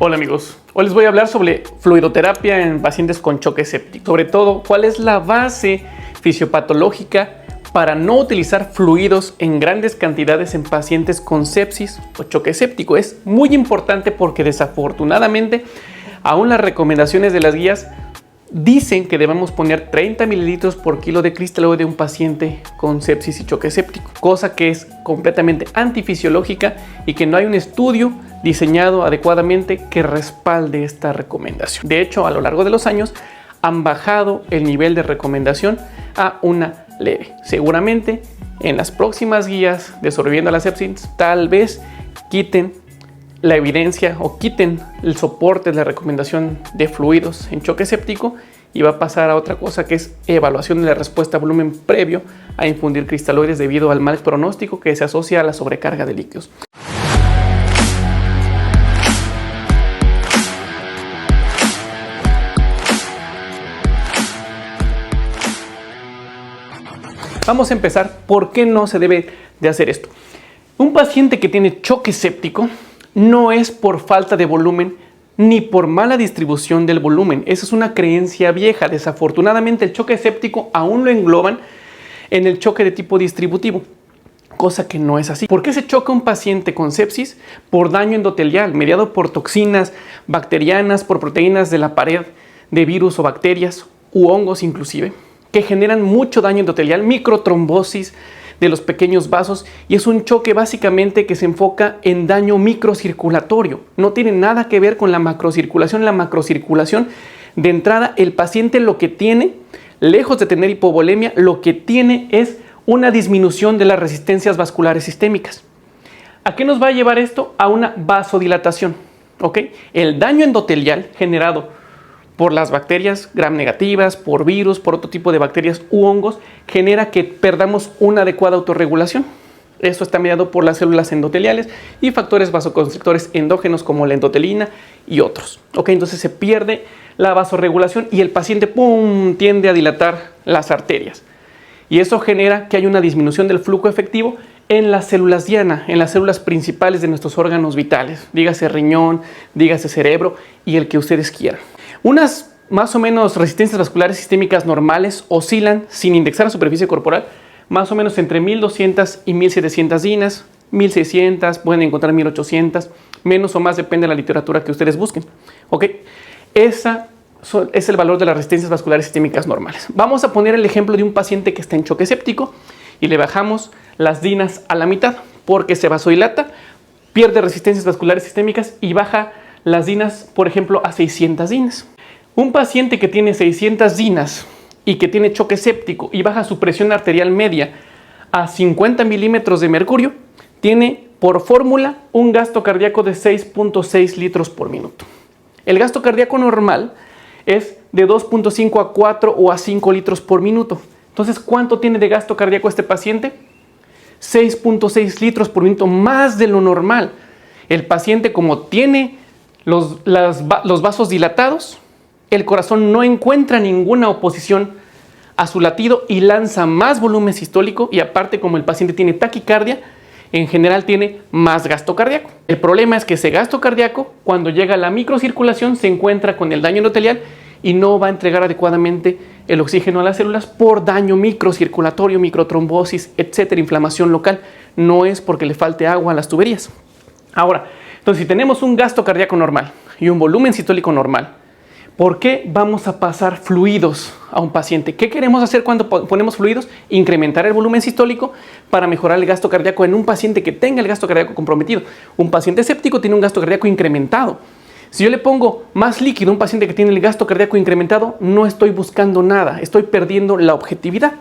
Hola amigos, hoy les voy a hablar sobre fluidoterapia en pacientes con choque séptico. Sobre todo, cuál es la base fisiopatológica para no utilizar fluidos en grandes cantidades en pacientes con sepsis o choque séptico. Es muy importante porque desafortunadamente aún las recomendaciones de las guías dicen que debemos poner 30 mililitros por kilo de cristalóide de un paciente con sepsis y choque séptico, cosa que es completamente antifisiológica y que no hay un estudio diseñado adecuadamente que respalde esta recomendación. De hecho, a lo largo de los años han bajado el nivel de recomendación a una leve. Seguramente en las próximas guías de sobreviviendo a la sepsis tal vez quiten la evidencia o quiten el soporte de la recomendación de fluidos en choque séptico y va a pasar a otra cosa que es evaluación de la respuesta a volumen previo a infundir cristaloides debido al mal pronóstico que se asocia a la sobrecarga de líquidos. Vamos a empezar por qué no se debe de hacer esto. Un paciente que tiene choque séptico no es por falta de volumen ni por mala distribución del volumen. Esa es una creencia vieja. Desafortunadamente el choque séptico aún lo engloban en el choque de tipo distributivo, cosa que no es así. ¿Por qué se choca un paciente con sepsis? Por daño endotelial, mediado por toxinas bacterianas, por proteínas de la pared de virus o bacterias u hongos inclusive, que generan mucho daño endotelial, microtrombosis de los pequeños vasos, y es un choque básicamente que se enfoca en daño microcirculatorio. No tiene nada que ver con la macrocirculación. La macrocirculación, de entrada, el paciente lo que tiene, lejos de tener hipovolemia, lo que tiene es una disminución de las resistencias vasculares sistémicas. ¿A qué nos va a llevar esto? A una vasodilatación, ¿ok? El daño endotelial generado por las bacterias gram negativas, por virus, por otro tipo de bacterias u hongos, genera que perdamos una adecuada autorregulación. Esto está mediado por las células endoteliales y factores vasoconstrictores endógenos como la endotelina y otros. ¿Ok? Entonces se pierde la vasorregulación y el paciente tiende a dilatar las arterias. Y eso genera que hay una disminución del flujo efectivo en las células diana, en las células principales de nuestros órganos vitales, dígase riñón, dígase cerebro y el que ustedes quieran. Unas más o menos resistencias vasculares sistémicas normales oscilan, sin indexar la superficie corporal, más o menos entre 1200 y 1700 dinas, 1600, pueden encontrar 1800, menos o más depende de la literatura que ustedes busquen. ¿Ok? Ese es el valor de las resistencias vasculares sistémicas normales. Vamos a poner el ejemplo de un paciente que está en choque séptico y le bajamos las dinas a la mitad porque se vasodilata, pierde resistencias vasculares sistémicas y baja las dinas, por ejemplo, a 600 dinas. Un paciente que tiene 600 dinas y que tiene choque séptico y baja su presión arterial media a 50 milímetros de mercurio, tiene por fórmula un gasto cardíaco de 6.6 litros por minuto. El gasto cardíaco normal es de 2.5 a 4 o a 5 litros por minuto. Entonces, ¿cuánto tiene de gasto cardíaco este paciente? 6.6 litros por minuto, más de lo normal. El paciente, como tiene los vasos dilatados, el corazón no encuentra ninguna oposición a su latido y lanza más volumen sistólico, y aparte, como el paciente tiene taquicardia, en general tiene más gasto cardíaco. El problema es que ese gasto cardíaco, cuando llega a la microcirculación, se encuentra con el daño endotelial y no va a entregar adecuadamente el oxígeno a las células por daño microcirculatorio, microtrombosis, etcétera, inflamación local. No es porque le falte agua a las tuberías. Ahora, entonces, si tenemos un gasto cardíaco normal y un volumen sistólico normal, ¿por qué vamos a pasar fluidos a un paciente? ¿Qué queremos hacer cuando ponemos fluidos? Incrementar el volumen sistólico para mejorar el gasto cardíaco en un paciente que tenga el gasto cardíaco comprometido. Un paciente séptico tiene un gasto cardíaco incrementado. Si yo le pongo más líquido a un paciente que tiene el gasto cardíaco incrementado, no estoy buscando nada, estoy perdiendo la objetividad.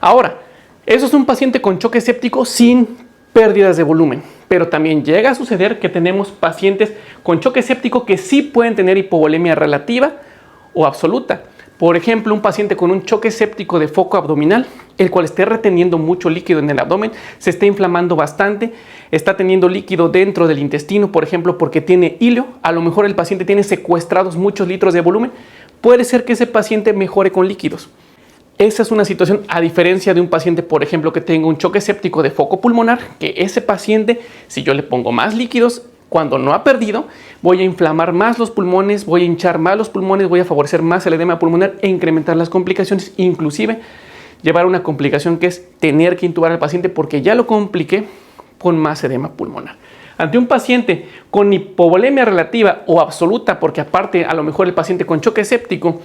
Ahora, eso es un paciente con choque séptico sin pérdidas de volumen, pero también llega a suceder que tenemos pacientes con choque séptico que sí pueden tener hipovolemia relativa o absoluta. Por ejemplo, un paciente con un choque séptico de foco abdominal, el cual esté reteniendo mucho líquido en el abdomen, se está inflamando bastante, está teniendo líquido dentro del intestino, por ejemplo, porque tiene hilo. A lo mejor el paciente tiene secuestrados muchos litros de volumen. Puede ser que ese paciente mejore con líquidos. Esa es una situación a diferencia de un paciente, por ejemplo, que tenga un choque séptico de foco pulmonar, que ese paciente, si yo le pongo más líquidos, Cuando no ha perdido, voy a inflamar más los pulmones, voy a hinchar más los pulmones, voy a favorecer más el edema pulmonar e incrementar las complicaciones, inclusive llevar a una complicación que es tener que intubar al paciente porque ya lo compliqué con más edema pulmonar. Ante un paciente con hipovolemia relativa o absoluta, porque aparte a lo mejor el paciente con choque séptico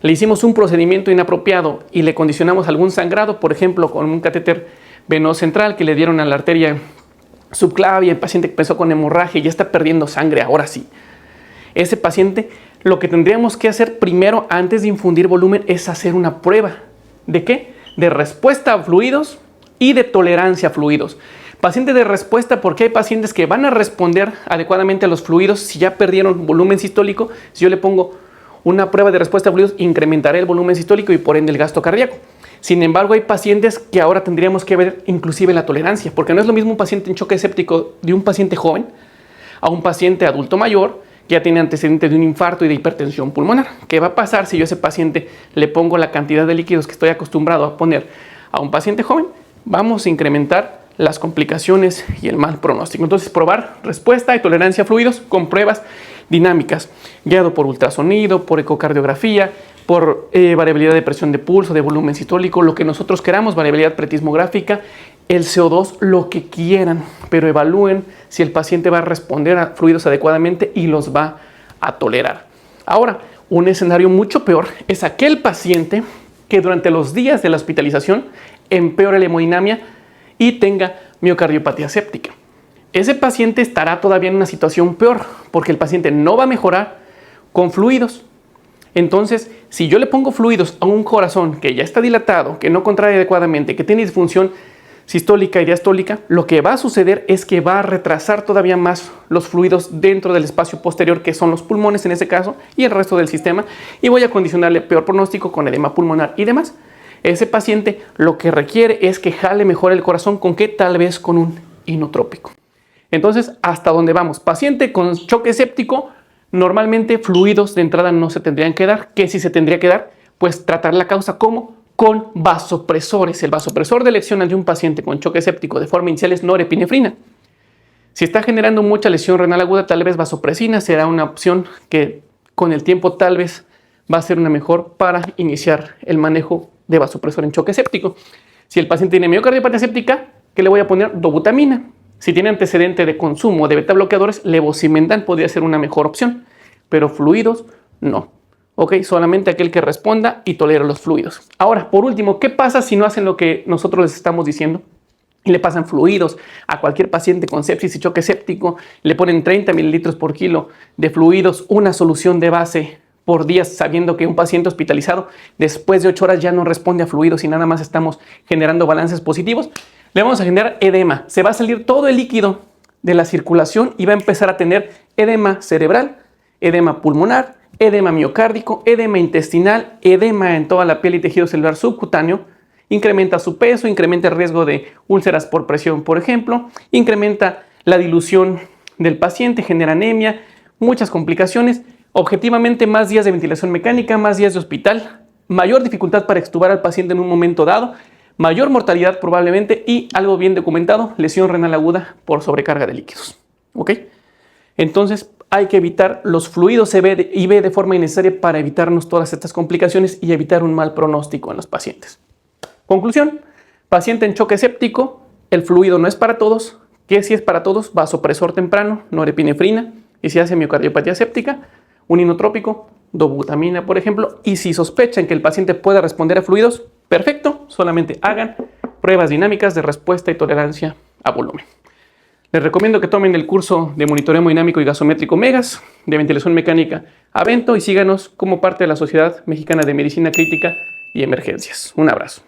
le hicimos un procedimiento inapropiado y le condicionamos algún sangrado, por ejemplo, con un catéter venoso central que le dieron a la arteria subclavia, el paciente empezó con hemorragia y ya está perdiendo sangre, ahora sí. Ese paciente, lo que tendríamos que hacer primero antes de infundir volumen es hacer una prueba. ¿De qué? De respuesta a fluidos y de tolerancia a fluidos. Paciente de respuesta porque hay pacientes que van a responder adecuadamente a los fluidos si ya perdieron volumen sistólico. Si yo le pongo una prueba de respuesta a fluidos, incrementaré el volumen sistólico y por ende el gasto cardíaco. Sin embargo, hay pacientes que ahora tendríamos que ver inclusive la tolerancia, porque no es lo mismo un paciente en choque séptico de un paciente joven a un paciente adulto mayor que ya tiene antecedentes de un infarto y de hipertensión pulmonar. ¿Qué va a pasar si yo a ese paciente le pongo la cantidad de líquidos que estoy acostumbrado a poner a un paciente joven? Vamos a incrementar las complicaciones y el mal pronóstico. Entonces, probar respuesta y tolerancia a fluidos con pruebas dinámicas, guiado por ultrasonido, por ecocardiografía, por variabilidad de presión de pulso, de volumen sistólico, lo que nosotros queramos, variabilidad pretismográfica, el CO2, lo que quieran, pero evalúen si el paciente va a responder a fluidos adecuadamente y los va a tolerar. Ahora, un escenario mucho peor es aquel paciente que durante los días de la hospitalización empeore la hemodinamia y tenga miocardiopatía séptica. Ese paciente estará todavía en una situación peor porque el paciente no va a mejorar con fluidos. Entonces, si yo le pongo fluidos a un corazón que ya está dilatado, que no contrae adecuadamente, que tiene disfunción sistólica y diastólica, lo que va a suceder es que va a retrasar todavía más los fluidos dentro del espacio posterior, que son los pulmones en ese caso, y el resto del sistema, y voy a condicionarle peor pronóstico con edema pulmonar y demás. Ese paciente lo que requiere es que jale mejor el corazón, ¿con qué? Tal vez con un inotrópico. Entonces, ¿hasta dónde vamos? Paciente con choque séptico, normalmente fluidos de entrada no se tendrían que dar. ¿Qué sí se tendría que dar? Pues tratar la causa ¿cómo? Con vasopresores. El vasopresor de elección ante un paciente con choque séptico de forma inicial es norepinefrina. Si está generando mucha lesión renal aguda, tal vez vasopresina será una opción que con el tiempo tal vez va a ser una mejor para iniciar el manejo de vasopresor en choque séptico. Si el paciente tiene miocardiopatía séptica, ¿qué le voy a poner? Dobutamina. Si tiene antecedente de consumo de beta bloqueadores, levosimendan podría ser una mejor opción, pero fluidos no. Ok, solamente aquel que responda y tolera los fluidos. Ahora, por último, ¿qué pasa si no hacen lo que nosotros les estamos diciendo? Y le pasan fluidos a cualquier paciente con sepsis y choque séptico, le ponen 30 mililitros por kilo de fluidos, una solución de base por día, sabiendo que un paciente hospitalizado después de 8 horas ya no responde a fluidos y nada más estamos generando balances positivos. Le vamos a generar edema. Se va a salir todo el líquido de la circulación y va a empezar a tener edema cerebral, edema pulmonar, edema miocárdico, edema intestinal, edema en toda la piel y tejido celular subcutáneo. Incrementa su peso, incrementa el riesgo de úlceras por presión, por ejemplo, incrementa la dilución del paciente, genera anemia, muchas complicaciones. Objetivamente, más días de ventilación mecánica, más días de hospital, mayor dificultad para extubar al paciente en un momento dado, mayor mortalidad probablemente y algo bien documentado, lesión renal aguda por sobrecarga de líquidos. ¿Ok? Entonces hay que evitar los fluidos IV y B de forma innecesaria para evitarnos todas estas complicaciones y evitar un mal pronóstico en los pacientes. Conclusión, paciente en choque séptico, el fluido no es para todos. ¿Qué sí es para todos? Vasopresor temprano, norepinefrina, y si hace miocardiopatía séptica, un inotrópico, dobutamina, por ejemplo, y si sospechan que el paciente pueda responder a fluidos, perfecto, solamente hagan pruebas dinámicas de respuesta y tolerancia a volumen. Les recomiendo que tomen el curso de monitoreo hemodinámico y gasométrico MEGAS, de ventilación mecánica Avento, y síganos como parte de la Sociedad Mexicana de Medicina Crítica y Emergencias. Un abrazo.